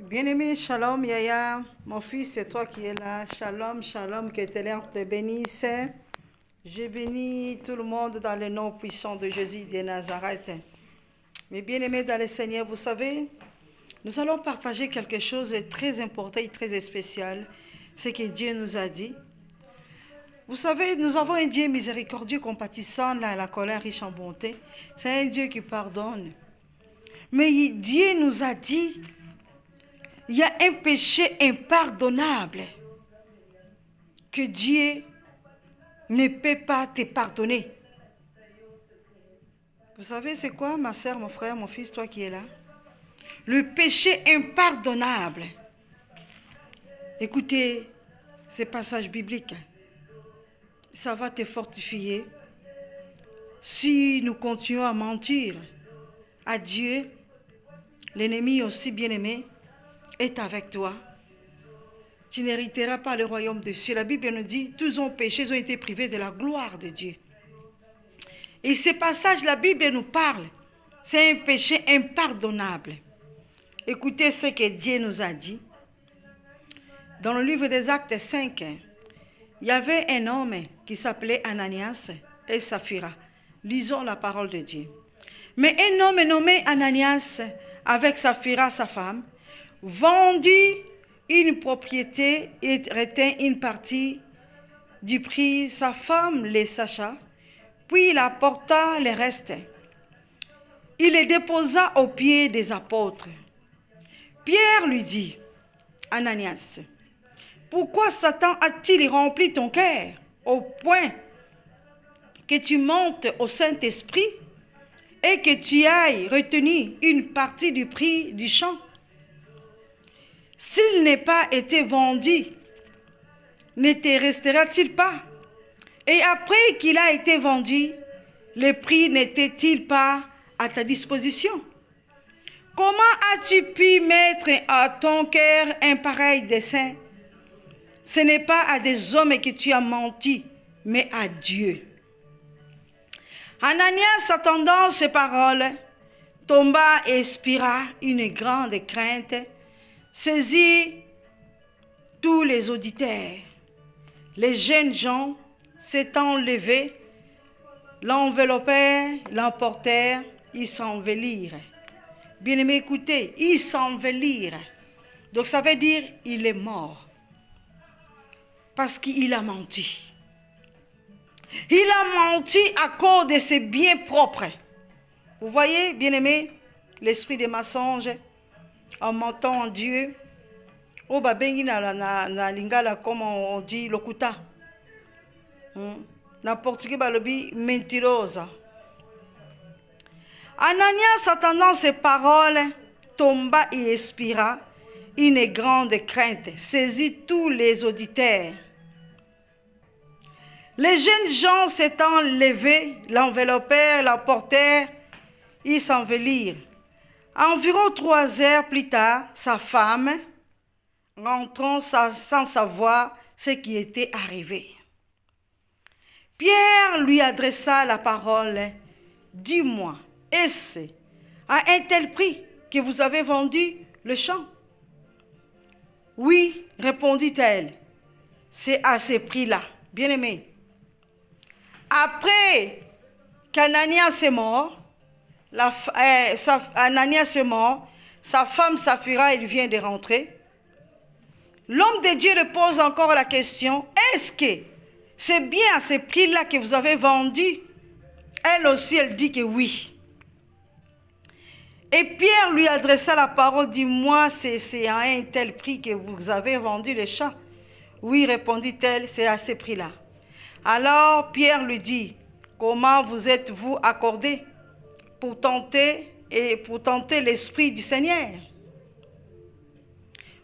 Bien-aimé, shalom Yaya, mon fils, c'est toi qui es là. Shalom, shalom, que l'Éternel te bénisse. Je bénis tout le monde dans le nom puissant de Jésus de Nazareth. Mes bien-aimés dans le Seigneur, vous savez, nous allons partager quelque chose de très important et très spécial, ce que Dieu nous a dit. Vous savez, nous avons un Dieu miséricordieux, compatissant, la colère riche en bonté. C'est un Dieu qui pardonne. Mais Dieu nous a dit, il y a un péché impardonnable que Dieu ne peut pas te pardonner. Vous savez c'est quoi, ma soeur, mon frère, mon fils, toi qui es là? Le péché impardonnable. Écoutez ces passages bibliques. Ça va te fortifier. Si nous continuons à mentir à Dieu, l'ennemi aussi bien-aimé est avec toi. Tu n'hériteras pas le royaume des cieux. La Bible nous dit, tous ont péché, ils ont été privés de la gloire de Dieu. Et ce passage, la Bible nous parle. C'est un péché impardonnable. Écoutez ce que Dieu nous a dit. Dans le livre des Actes 5, il y avait un homme qui s'appelait Ananias et Saphira. Lisons la parole de Dieu. Mais un homme nommé Ananias, avec Saphira, sa femme, vendit une propriété et retint une partie du prix. Sa femme les sacha, puis il apporta le reste. Il les déposa aux pieds des apôtres. Pierre lui dit, Ananias, pourquoi Satan a-t-il rempli ton cœur au point que tu montes au Saint-Esprit et que tu ailles retenir une partie du prix du champ? S'il n'est pas été vendu, ne te restera-t-il pas? Et après qu'il a été vendu, le prix n'était-il pas à ta disposition? Comment as-tu pu mettre à ton cœur un pareil dessein? Ce n'est pas à des hommes que tu as menti, mais à Dieu. Ananias, attendant ces paroles, tomba et expira une grande crainte, saisit tous les auditeurs. Les jeunes gens s'étant levés, l'enveloppèrent, l'emportèrent, ils s'envelirent. Bien-aimés, écoutez, ils s'envelirent. Donc ça veut dire il est mort. Parce qu'il a menti. Il a menti à cause de ses biens propres. Vous voyez, bien-aimés, l'esprit des mensonges, en mentant en Dieu. Oh, babengi na lingala, comme on dit, lokuta. Na portugais, balobi, mentirosa. Ananias, attendant ces paroles, tomba et expira. Une grande crainte saisit tous les auditeurs. Les jeunes gens s'étant levés, l'enveloppèrent, l'emportèrent, ils s'envelirent. Environ 3 heures plus tard, sa femme, rentrant sans savoir ce qui était arrivé. Pierre lui adressa la parole. Dis-moi, est-ce à un tel prix que vous avez vendu le champ? Oui, répondit-elle, c'est à ce prix-là. Bien-aimé, après qu'Ananias est mort, Ananias est mort, sa femme Saphira, elle vient de rentrer. L'homme de Dieu repose encore la question, est-ce que c'est bien à ce prix-là que vous avez vendu? Elle aussi, elle dit que oui. Et Pierre lui adressa la parole, dis-moi, c'est à un tel prix que vous avez vendu les champs? Oui, répondit-elle, c'est à ce prix-là. Alors Pierre lui dit, comment vous êtes-vous accordé pour tenter l'esprit du Seigneur?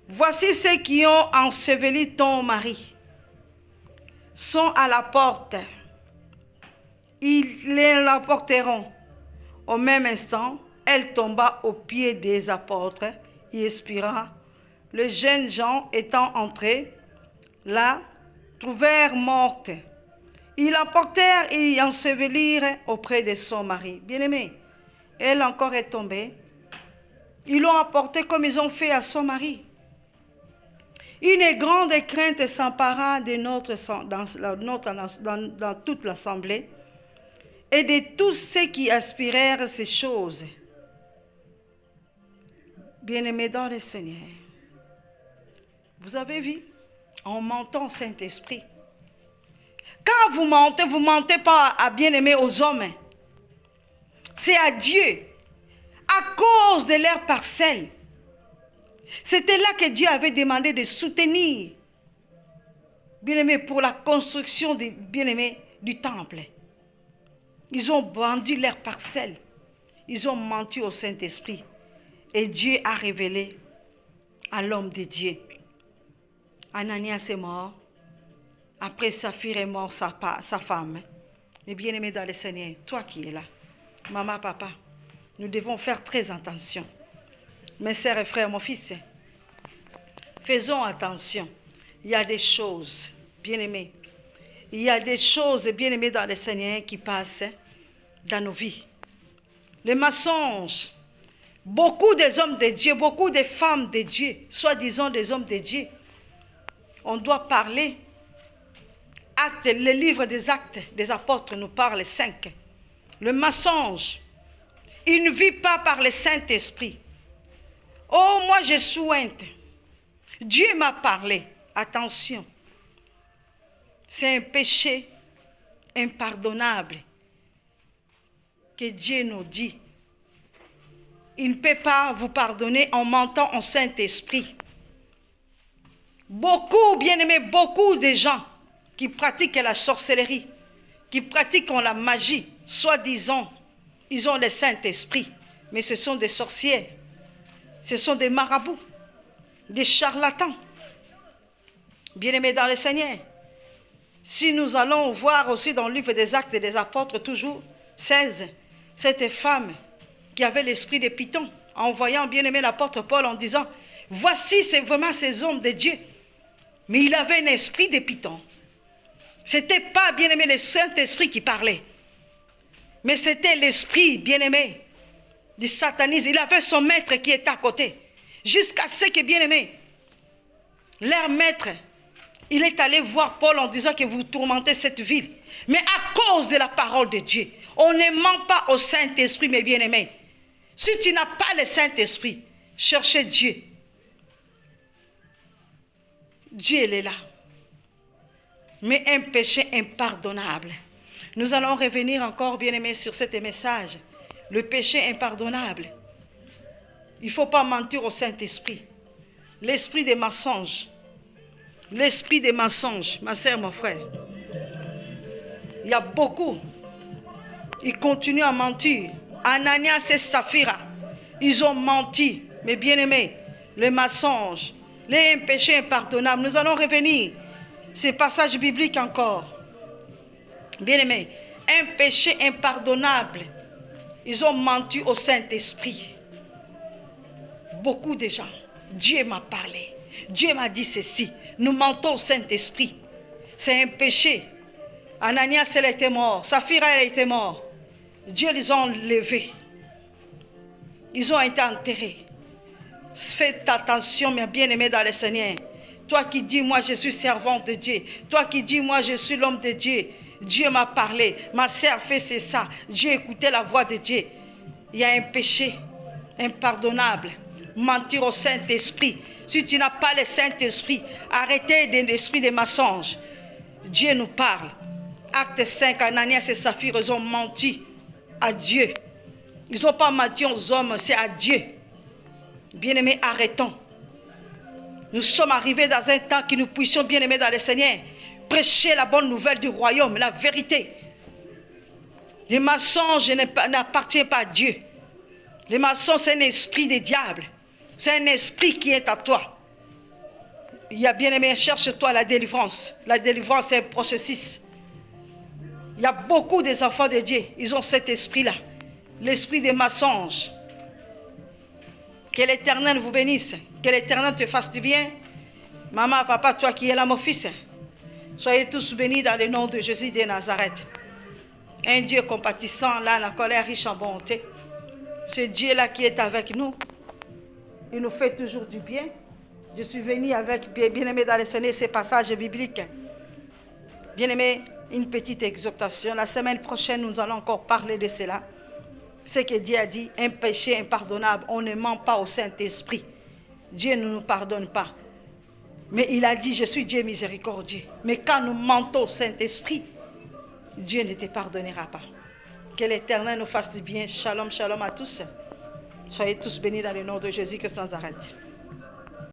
Voici ceux qui ont enseveli ton mari, sont à la porte. Ils l'emporteront. Au même instant, elle tomba aux pieds des apôtres et expira. Les jeunes gens étant entrés, là, trouvèrent morte. Ils l'emportèrent et l'ensevelirent auprès de son mari. Bien-aimé, elle encore est tombée. Ils l'ont apporté comme ils ont fait à son mari. Une grande crainte s'empara de dans toute l'assemblée et de tous ceux qui aspirèrent ces choses. Bien-aimés dans le Seigneur, vous avez vu, en mentant au Saint-Esprit. Quand vous mentez pas à bien-aimés aux hommes. C'est à Dieu, à cause de leur parcelle. C'était là que Dieu avait demandé de soutenir, bien-aimés, pour la construction bien-aimés, du temple. Ils ont vendu leur parcelle. Ils ont menti au Saint-Esprit. Et Dieu a révélé à l'homme de Dieu. Ananias est mort. Après, Saphir est mort, sa femme. Mais bien-aimé dans le Seigneur, toi qui es là, maman, papa, nous devons faire très attention. Mes sœurs et frères, mon fils, faisons attention. Il y a des choses, bien-aimés. Il y a des choses, bien-aimés dans le Seigneur, qui passent dans nos vies. Les mensonges. Beaucoup des hommes de Dieu, beaucoup des femmes de Dieu, soi-disant des hommes de Dieu, on doit parler. Actes, le livre des Actes des Apôtres nous parle 5. Le mensonge. Il ne vit pas par le Saint-Esprit. Oh, moi je souhaite. Dieu m'a parlé. Attention. C'est un péché impardonnable que Dieu nous dit. Il ne peut pas vous pardonner en mentant au Saint-Esprit. Beaucoup, bien-aimés, beaucoup de gens qui pratiquent la sorcellerie, qui pratiquent la magie, soi-disant, ils ont le Saint-Esprit, mais ce sont des sorcières, ce sont des marabouts, des charlatans. Bien-aimés dans le Seigneur, si nous allons voir aussi dans le livre des Actes des Apôtres, toujours 16, cette femme qui avait l'esprit de Python, en voyant bien-aimé l'apôtre Paul en disant, voici c'est vraiment ces hommes de Dieu, mais il avait un esprit de Python. Ce n'était pas, bien-aimé, le Saint-Esprit qui parlait. Mais c'était l'esprit, bien-aimé, du satanisme. Il avait son maître qui était à côté. Jusqu'à ce que, bien-aimé, leur maître, il est allé voir Paul en disant que vous tourmentez cette ville. Mais à cause de la parole de Dieu, on ne ment pas au Saint-Esprit, mes bien-aimés. Si tu n'as pas le Saint-Esprit, cherchez Dieu. Dieu, il est là. Mais un péché impardonnable. Nous allons revenir encore, bien-aimés, sur ce message. Le péché impardonnable. Il ne faut pas mentir au Saint-Esprit. L'esprit des mensonges. L'esprit des mensonges, ma sœur, mon frère. Il y a beaucoup. Ils continuent à mentir. Ananias et Saphira, ils ont menti. Mais bien-aimés, les mensonges, les péchés impardonnables. Nous allons revenir. Ces passages bibliques encore. Bien-aimés, un péché impardonnable. Ils ont menti au Saint-Esprit. Beaucoup de gens. Dieu m'a parlé. Dieu m'a dit ceci. Nous mentons au Saint-Esprit. C'est un péché. Ananias, elle était morte. Saphira, elle était morte. Dieu les a enlevés. Ils ont été enterrés. Faites attention, mes bien-aimés dans le Seigneur. Toi qui dis, moi je suis servante de Dieu. Toi qui dis, moi je suis l'homme de Dieu. Dieu m'a parlé. Ma sœur fait c'est ça. J'ai écouté la voix de Dieu. Il y a un péché impardonnable. Mentir au Saint-Esprit. Si tu n'as pas le Saint-Esprit, arrêtez l'esprit des mensonges. Dieu nous parle. Acte 5, Ananias et Saphir, ils ont menti à Dieu. Ils n'ont pas menti aux hommes, c'est à Dieu. Bien-aimés, arrêtons. Nous sommes arrivés dans un temps que nous puissions, bien-aimés dans le Seigneur, prêcher la bonne nouvelle du royaume, la vérité. Les mensonges n'appartiennent pas à Dieu. Les mensonges, c'est un esprit des diables. C'est un esprit qui est à toi. Il y a, bien-aimé, cherche-toi la délivrance. La délivrance, c'est un processus. Il y a beaucoup des enfants de Dieu, ils ont cet esprit-là. L'esprit des mensonges. Que l'Éternel vous bénisse. Que l'Éternel te fasse du bien. Maman, papa, toi qui es là, mon fils. Soyez tous bénis dans le nom de Jésus de Nazareth. Un Dieu compatissant, là, la colère riche en bonté. Ce Dieu-là qui est avec nous. Il nous fait toujours du bien. Je suis venue avec, bien-aimé dans le Seigneur, ces passages bibliques. Bien-aimé, une petite exhortation. La semaine prochaine, nous allons encore parler de cela. Ce que Dieu a dit, un péché impardonnable, on ne ment pas au Saint-Esprit. Dieu ne nous pardonne pas. Mais il a dit, je suis Dieu miséricordieux. Mais quand nous mentons au Saint-Esprit, Dieu ne te pardonnera pas. Que l'Éternel nous fasse du bien. Shalom, shalom à tous. Soyez tous bénis dans le nom de Jésus que sans arrêt.